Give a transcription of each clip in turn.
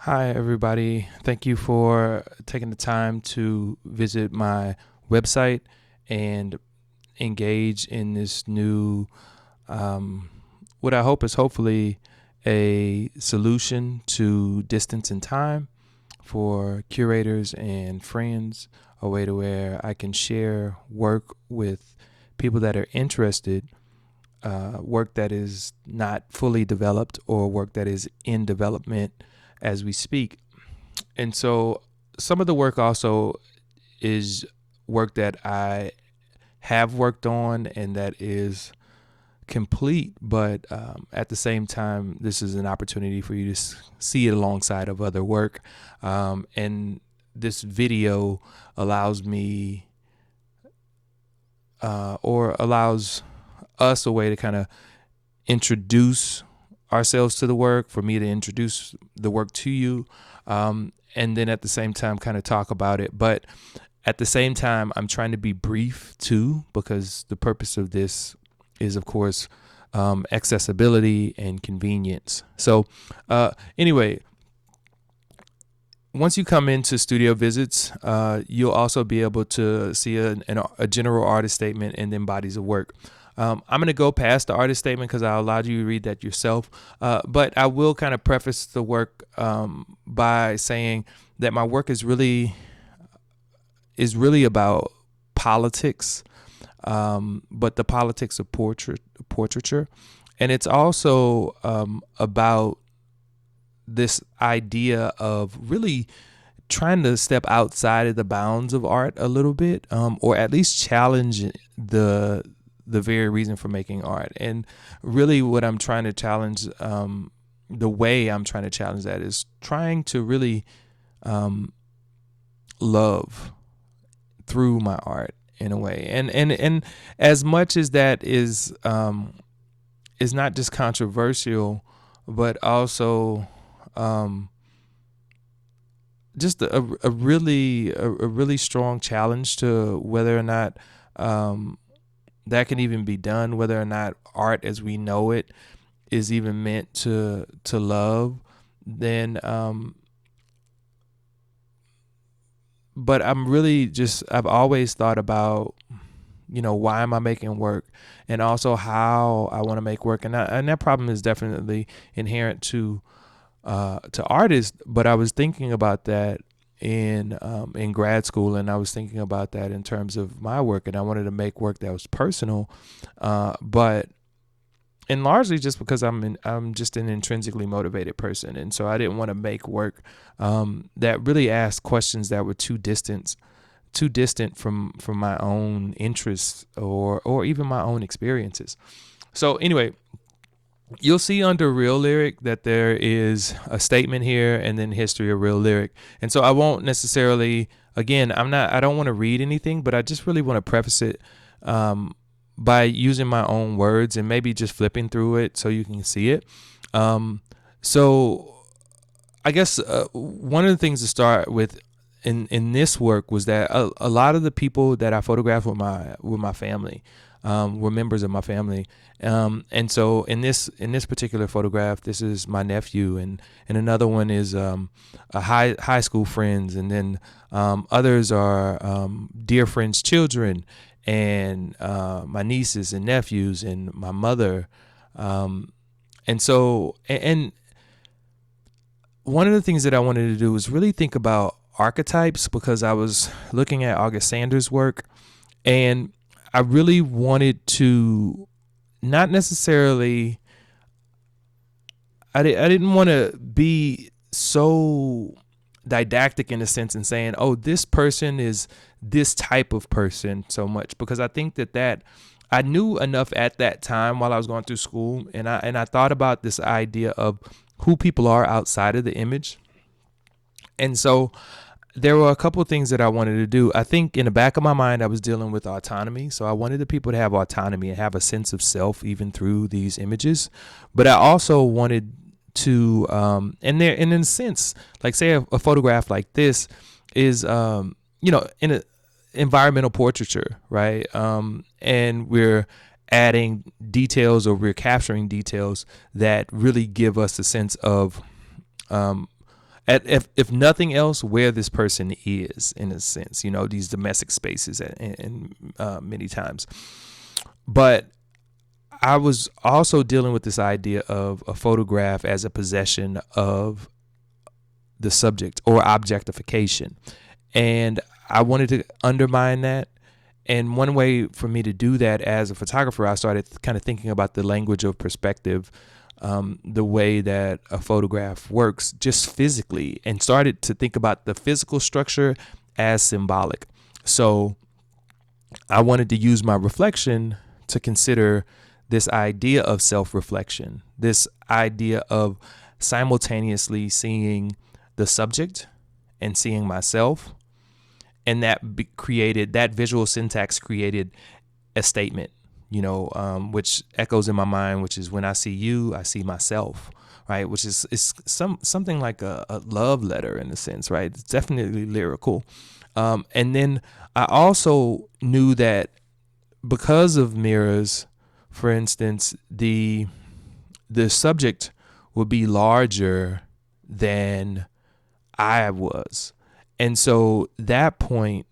Hi, everybody. Thank you for taking the time to visit my website and engage in this new, um, what I hope is hopefully a solution to distance and time for curators and friends, a way to where I can share work with people that are interested, work that is not fully developed or work that is in development as we speak. And so some of the work also is work that I have worked on and that is complete, but at the same time, this is an opportunity for you to see it alongside of other work. And this video allows me or allows us a way to kind of introduce ourselves to the work, for me to introduce the work to you, and then at the same time kind of talk about it. But at the same time, I'm trying to be brief too, because the purpose of this is, of course, accessibility and convenience. So, anyway, once you come into studio visits, you'll also be able to see a general artist statement and then bodies of work. I'm going to go past the artist statement because I allowed you to read that yourself. But I will kind of preface the work by saying that my work is really about politics, but the politics of portraiture, and it's also about this idea of really trying to step outside of the bounds of art a little bit, or at least challenge the very reason for making art. And really, what I'm trying to challenge, the way I'm trying to challenge that is trying to really love through my art in a way. And as much as that is not just controversial, but also just a really strong challenge to whether or not that can even be done, whether or not art as we know it is even meant to love, then but I've always thought about, why am I making work, and also how I want to make work, and that problem is definitely inherent to artists. But I was thinking about that in grad school, and I was thinking about that in terms of my work, and I wanted to make work that was personal, but and largely just because I'm just an intrinsically motivated person, and so I didn't want to make work that really asked questions that were too distant from my own interests or even my own experiences. So anyway, you'll see under Real Lyric that there is a statement here and then history of Real Lyric. And so I won't necessarily, again, I don't want to read anything, but I just really want to preface it by using my own words and maybe just flipping through it so you can see it. So I guess one of the things to start with in this work was that a lot of the people that I photographed with my family, were members of my family, and so in this particular photograph, this is my nephew, and another one is a high school friends, and then others are dear friends' children, and my nieces and nephews, and my mother, and so and one of the things that I wanted to do was really think about archetypes, because I was looking at August Sanders' work, and I really wanted to not necessarily, I didn't want to be so didactic in a sense and saying, oh, this person is this type of person so much, because I think that I knew enough at that time while I was going through school, and I thought about this idea of who people are outside of the image. And so there were a couple of things that I wanted to do. I think in the back of my mind, I was dealing with autonomy. So I wanted the people to have autonomy and have a sense of self even through these images. But I also wanted to, and in a sense, like say a photograph like this is, in a environmental portraiture, right? And we're adding details, or we're capturing details that really give us a sense of, um, if nothing else, where this person is, in a sense, these domestic spaces, and many times. But I was also dealing with this idea of a photograph as a possession of the subject, or objectification. And I wanted to undermine that. And one way for me to do that as a photographer, I started kind of thinking about the language of perspective, the way that a photograph works just physically, and started to think about the physical structure as symbolic. So I wanted to use my reflection to consider this idea of self-reflection, this idea of simultaneously seeing the subject and seeing myself. And that created, that visual syntax created a statement, which echoes in my mind, which is, when I see you, I see myself, right? Which is something like a love letter, in a sense, right? It's definitely lyrical. And then I also knew that because of mirrors, for instance, the subject would be larger than I was. And so that point,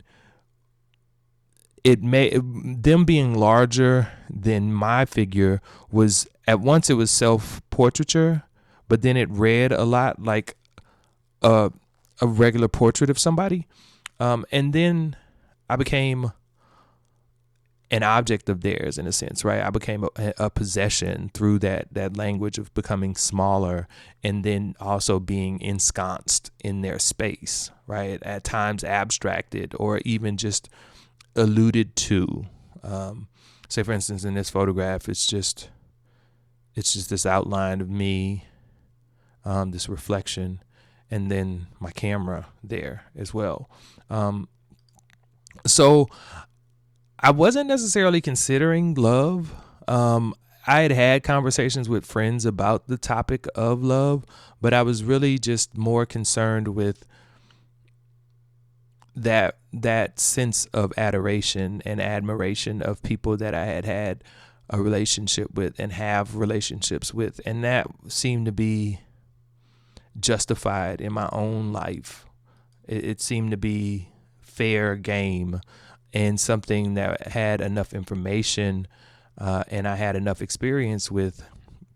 them being larger than my figure was, at once it was self-portraiture, but then it read a lot like a regular portrait of somebody. And then I became an object of theirs, in a sense, right? I became a possession through that language of becoming smaller, and then also being ensconced in their space, right? At times abstracted, or even just alluded to. Say, for instance, in this photograph, it's just this outline of me, this reflection, and then my camera there as well. So I wasn't necessarily considering love. I had conversations with friends about the topic of love, but I was really just more concerned with that sense of adoration and admiration of people that I had a relationship with and have relationships with. And that seemed to be justified in my own life. It seemed to be fair game, and something that had enough information and I had enough experience with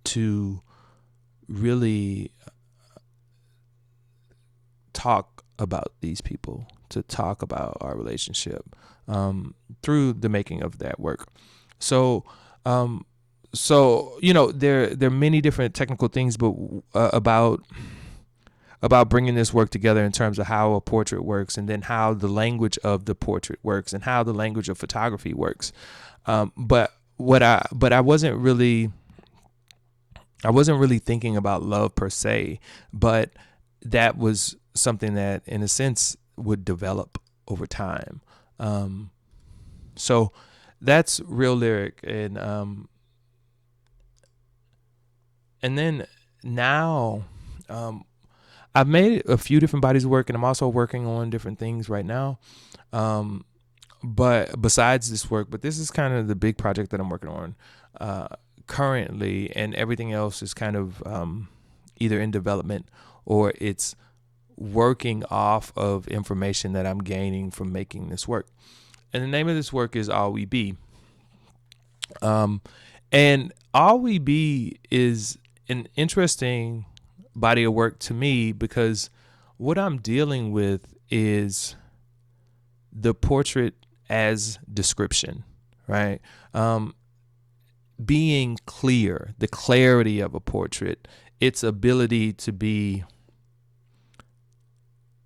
to really talk about these people, to talk about our relationship through the making of that work. So there are many different technical things, but about bringing this work together in terms of how a portrait works, and then how the language of the portrait works, and how the language of photography works. But I wasn't really thinking about love per se, but that was something that, in a sense, would develop over time. So that's Real Lyric, and then now. I've made a few different bodies of work, and I'm also working on different things right now. But besides this work, but this is kind of the big project that I'm working on currently, and everything else is kind of either in development, or it's working off of information that I'm gaining from making this work. And the name of this work is All We Be. And All We Be is an interesting body of work to me, because what I'm dealing with is the portrait as description, right? Being clear, the clarity of a portrait, its ability to be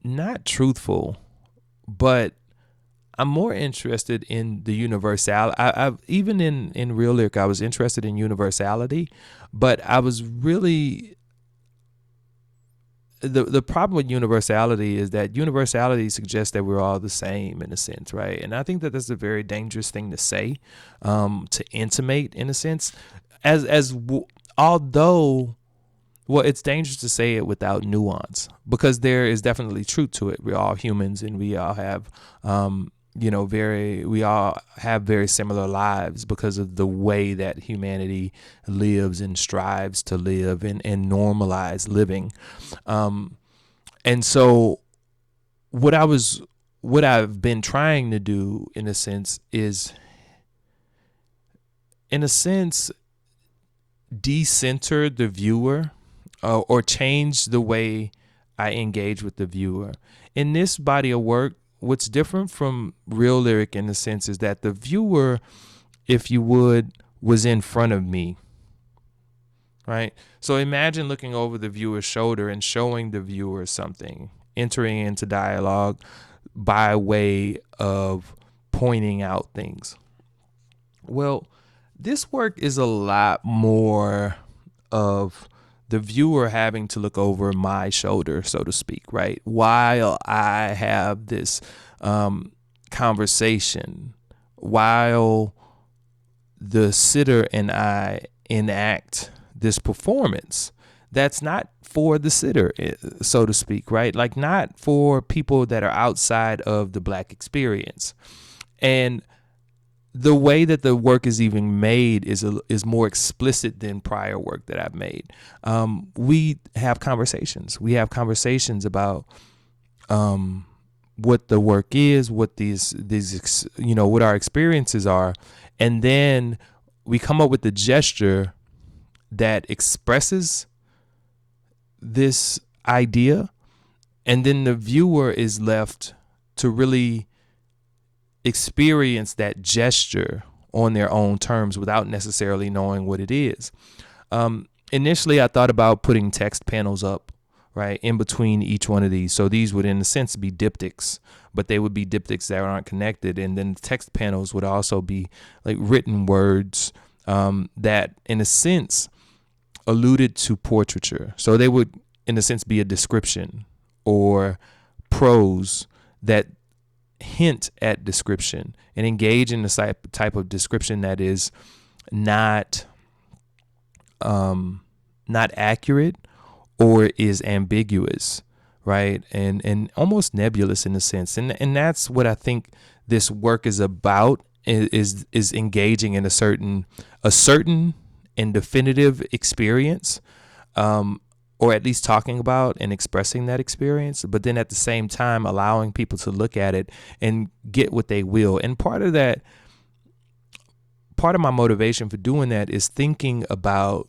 not truthful, but I'm more interested in the universality. I've even in Real Lyric, I was interested in universality, but I was really the problem with universality is that universality suggests that we're all the same, in a sense, right? And I think that that's a very dangerous thing to say, to intimate, in a sense, although, well, it's dangerous to say it without nuance, because there is definitely truth to it. We're all humans, and we all have, we all have very similar lives because of the way that humanity lives and strives to live and normalize living. And so what I've been trying to do in a sense is, decenter the viewer, or change the way I engage with the viewer. In this body of work, what's different from Real Lyric in the sense is that the viewer, if you would, was in front of me, right? So imagine looking over the viewer's shoulder and showing the viewer something, entering into dialogue by way of pointing out things. Well, this work is a lot more of the viewer having to look over my shoulder, so to speak, right? While I have this conversation, while the sitter and I enact this performance that's not for the sitter, so to speak, right? Like, not for people that are outside of the Black experience. And the way that the work is even made is more explicit than prior work that I've made. We have conversations. We have conversations about what the work is, what these what our experiences are, and then we come up with a gesture that expresses this idea, and then the viewer is left to really experience that gesture on their own terms without necessarily knowing what it is. Initially, I thought about putting text panels up, right, in between each one of these. So these would, in a sense, be diptychs, but they would be diptychs that aren't connected. And then the text panels would also be like written words that, in a sense, alluded to portraiture. So they would, in a sense, be a description or prose that hint at description and engage in the type of description that is not accurate or is ambiguous, right? And almost nebulous in a sense. And that's what I think this work is about, is engaging in a certain and definitive experience, or at least talking about and expressing that experience, but then at the same time allowing people to look at it and get what they will. And part of my motivation for doing that is thinking about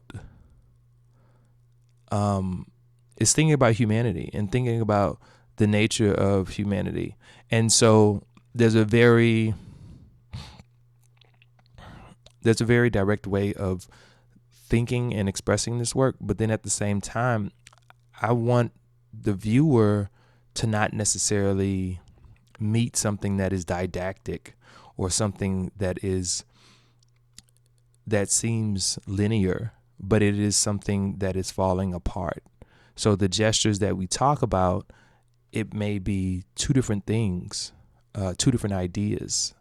humanity and thinking about the nature of humanity. And so there's a very direct way of thinking and expressing this work, but then at the same time, I want the viewer to not necessarily meet something that is didactic or something that seems linear, but it is something that is falling apart. So the gestures that we talk about, it may be two different things, two different ideas,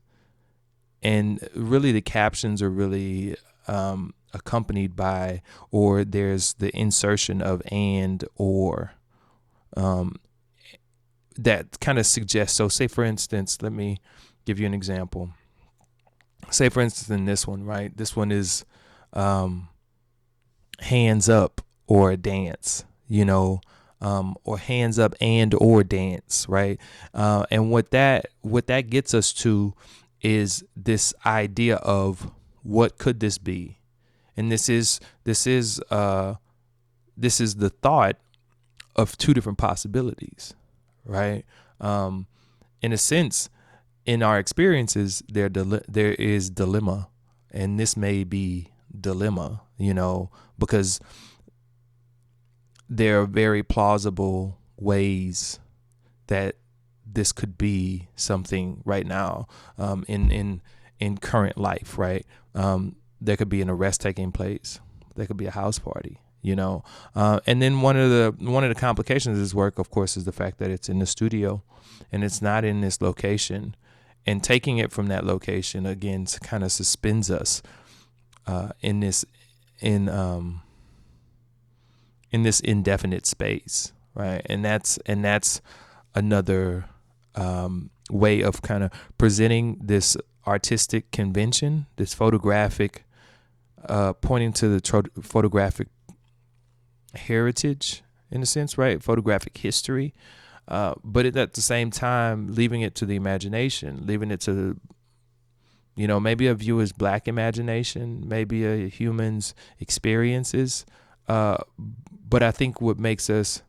and really the captions are really accompanied by, or there's the insertion of and or that kind of suggests. So say, for instance, let me give you an example. Say, for instance, in this one, right? This one is hands up or dance, or hands up and or dance, right? And what that gets us to is this idea of what could this be? And this is the thought of two different possibilities, right? In a sense, in our experiences, there is dilemma, and this may be dilemma, because there are very plausible ways that this could be something right now, in current life, right? There could be an arrest taking place. There could be a house party, and then one of the complications of this work, of course, is the fact that it's in the studio and it's not in this location, and taking it from that location again kind of suspends us in this indefinite space, right? And that's another way of kind of presenting this artistic convention, this photographic, pointing to the photographic heritage in a sense, right? Photographic history. But at the same time, leaving it to the imagination, leaving it to, maybe a viewer's black imagination, maybe a human's experiences. But I think what makes us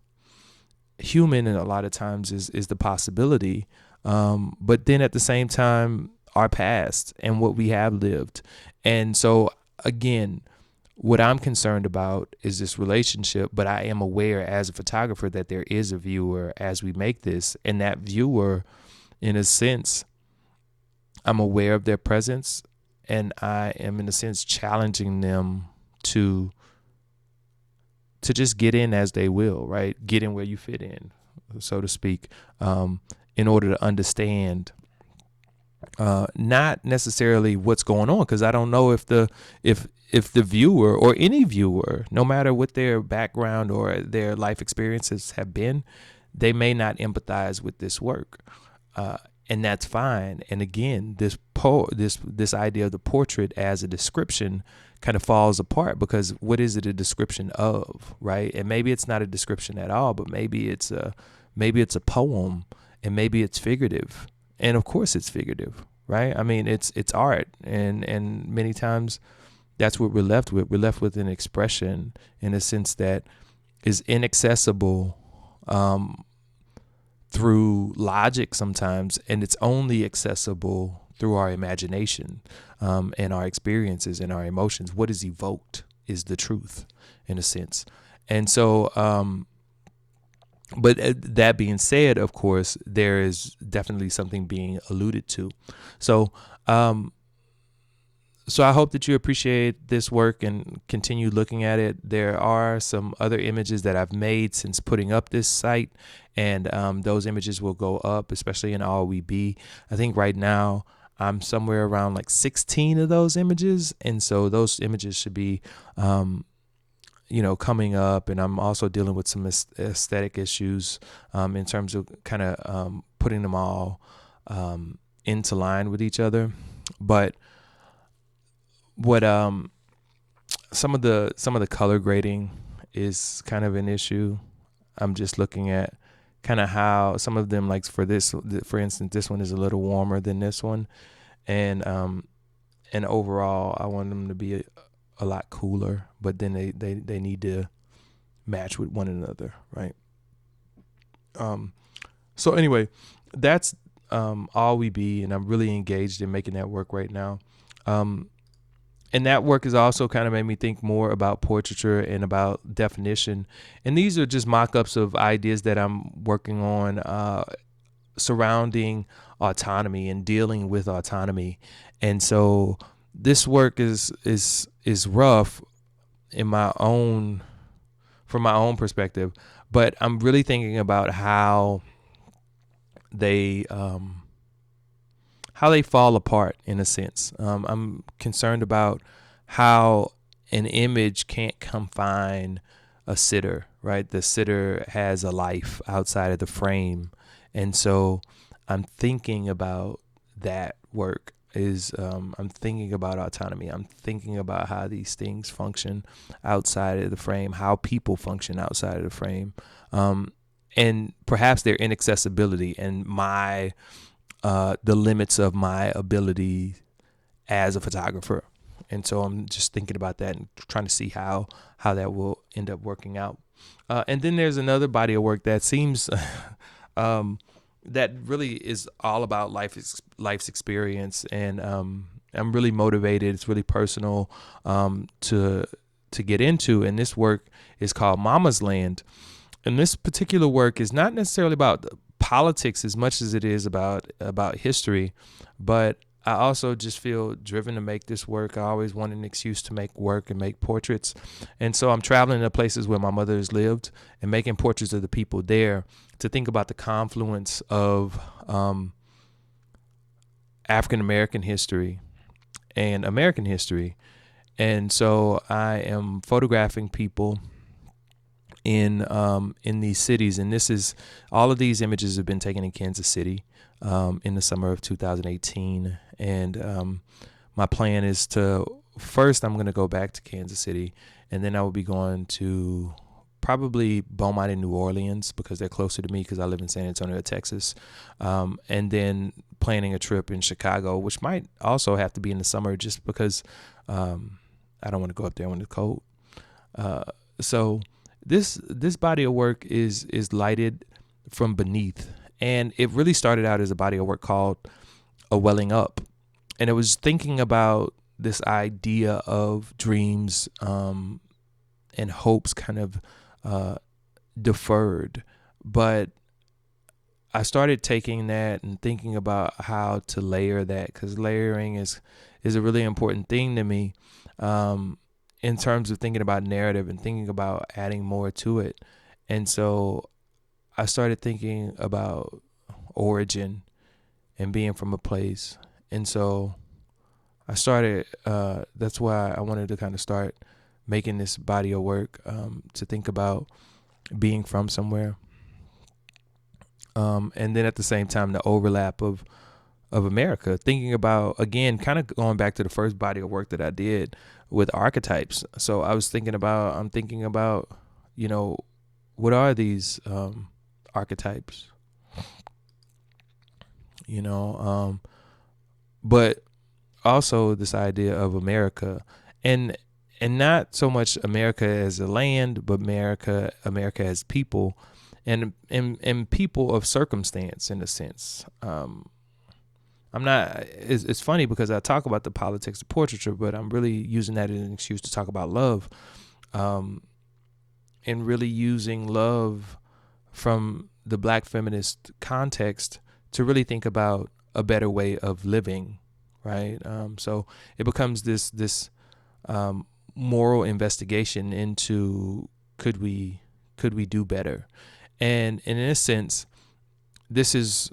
human and a lot of times is the possibility. But then at the same time, our past and what we have lived. And so, again, what I'm concerned about is this relationship, but I am aware as a photographer that there is a viewer as we make this. And that viewer, in a sense, I'm aware of their presence, and I am, in a sense, challenging them to just get in as they will, right? Get in where you fit in, so to speak, in order to understand not necessarily what's going on, because I don't know if the viewer or any viewer, no matter what their background or their life experiences have been, they may not empathize with this work, and that's fine. And again, this idea of the portrait as a description kind of falls apart, because what is it a description of, right? And maybe it's not a description at all, but maybe it's a poem, and maybe it's figurative. And of course it's figurative, right? I mean, it's art, and many times that's what we're left with. We're left with an expression, in a sense, that is inaccessible through logic sometimes, and it's only accessible through our imagination, and our experiences and our emotions. What is evoked is the truth, in a sense. And so, but that being said, of course, there is definitely something being alluded to. So, so I hope that you appreciate this work and continue looking at it. There are some other images that I've made since putting up this site, and those images will go up, especially in All We Be. I think right now I'm somewhere around like 16 of those images, and so those images should be coming up. And I'm also dealing with some aesthetic issues in terms of kind of putting them all into line with each other. But what some of the color grading is kind of an issue. I'm just looking at kind of how some of them, like for instance, this one is a little warmer than this one, and overall I want them to be a lot cooler, but then they need to match with one another, right? So anyway, that's All We Be, and I'm really engaged in making that work right now. And that work has also kind of made me think more about portraiture and about definition. And these are just mock-ups of ideas that I'm working on surrounding autonomy and dealing with autonomy. And so this work is rough from my own perspective, but I'm really thinking about how they fall apart, in a sense. I'm concerned about how an image can't confine a sitter, right? The sitter has a life outside of the frame. And so I'm thinking about that work I'm thinking about autonomy. I'm thinking about how these things function outside of the frame, how people function outside of the frame, and perhaps their inaccessibility and the limits of my ability as a photographer. And so I'm just thinking about that and trying to see how that will end up working out. And then there's another body of work that seems that really is all about life's experience, and I'm really motivated. It's really personal to get into. And this work is called Mama's Land. And this particular work is not necessarily about politics as much as it is about history, but I also just feel driven to make this work. I always wanted an excuse to make work and make portraits. And so I'm traveling to places where my mother has lived and making portraits of the people there, to think about the confluence of African American history and American history. And so I am photographing people in these cities, and all of these images have been taken in Kansas City in the summer of 2018. And my plan is to first, I'm going to go back to Kansas City, and then I will be going to probably Beaumont and New Orleans because they're closer to me because I live in San Antonio, Texas. And then planning a trip in Chicago, which might also have to be in the summer just because I don't want to go up there when it's cold. So this body of work is lighted from beneath. And it really started out as a body of work called A Welling Up. And it was thinking about this idea of dreams and hopes kind of deferred. But I started taking that and thinking about how to layer that, because layering is a really important thing to me in terms of thinking about narrative and thinking about adding more to it. And so I started thinking about origin and being from a place. And so I started, that's why I wanted to kind of start making this body of work to think about being from somewhere. And then at the same time, the overlap of America, thinking about, again, kind of going back to the first body of work that I did with archetypes. So I'm thinking about, what are these archetypes? But also this idea of America, and not so much America as a land, but America as people, and people of circumstance in a sense. I'm not. It's funny because I talk about the politics of portraiture, but I'm really using that as an excuse to talk about love, and really using love from the Black feminist context to really think about a better way of living, right? So it becomes this moral investigation into could we do better, and in a sense, this is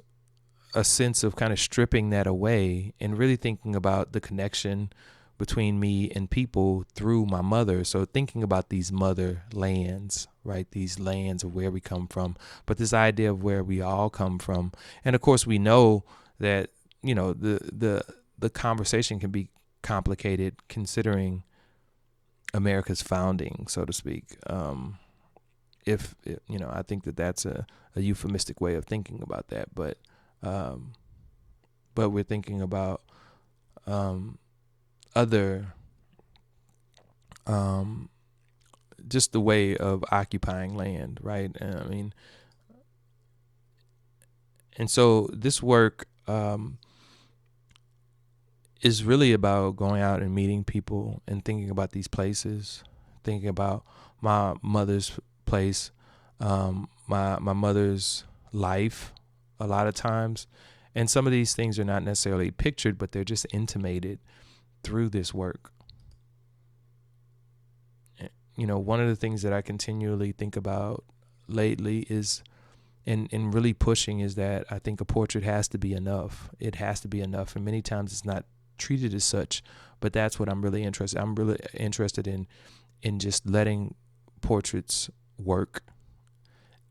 a sense of kind of stripping that away and really thinking about the connection between me and people through my mother. So thinking about these mother lands, right? These lands of where we come from, but this idea of where we all come from. And of course we know that, the conversation can be complicated considering America's founding, so to speak. If I think that that's a euphemistic way of thinking about that, but we're thinking about other, just the way of occupying land, right? And so this work is really about going out and meeting people and thinking about these places, thinking about my mother's place, my mother's life a lot of times. And some of these things are not necessarily pictured, but they're just intimated through this work. One of the things that I continually think about lately is, and really pushing, is that I think a portrait has to be enough. It has to be enough. And many times it's not treated as such, but that's what I'm really interested. I'm really interested in just letting portraits work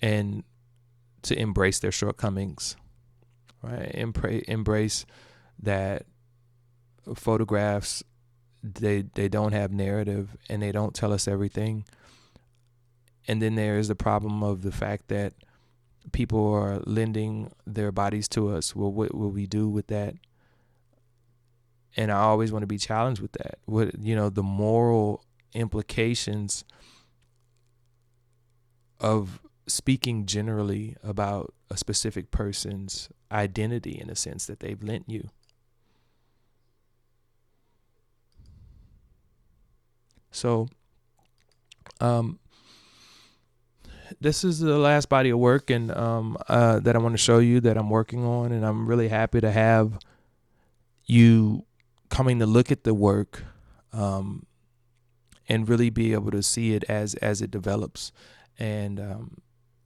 and to embrace their shortcomings, right? Embrace that photographs, they don't have narrative and they don't tell us everything. And then there is the problem of the fact that people are lending their bodies to us. Well, what will we do with that? And I always want to be challenged with that. What, the moral implications of speaking generally about a specific person's identity in a sense that they've lent you. So, this is the last body of work and that I want to show you that I'm working on, and I'm really happy to have you coming to look at the work and really be able to see it as it develops. And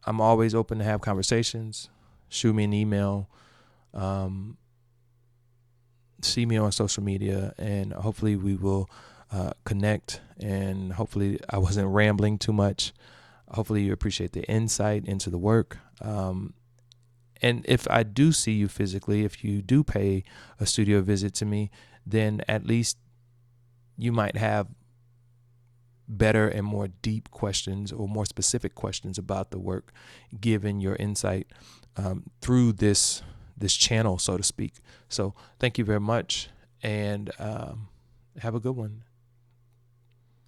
I'm always open to have conversations. Shoot me an email, see me on social media, and hopefully we will connect. And hopefully I wasn't rambling too much. Hopefully you appreciate the insight into the work. And if I do see you physically, if you do pay a studio visit to me, then at least you might have better and more deep questions or more specific questions about the work, given your insight through this channel, so to speak. So thank you very much, and have a good one.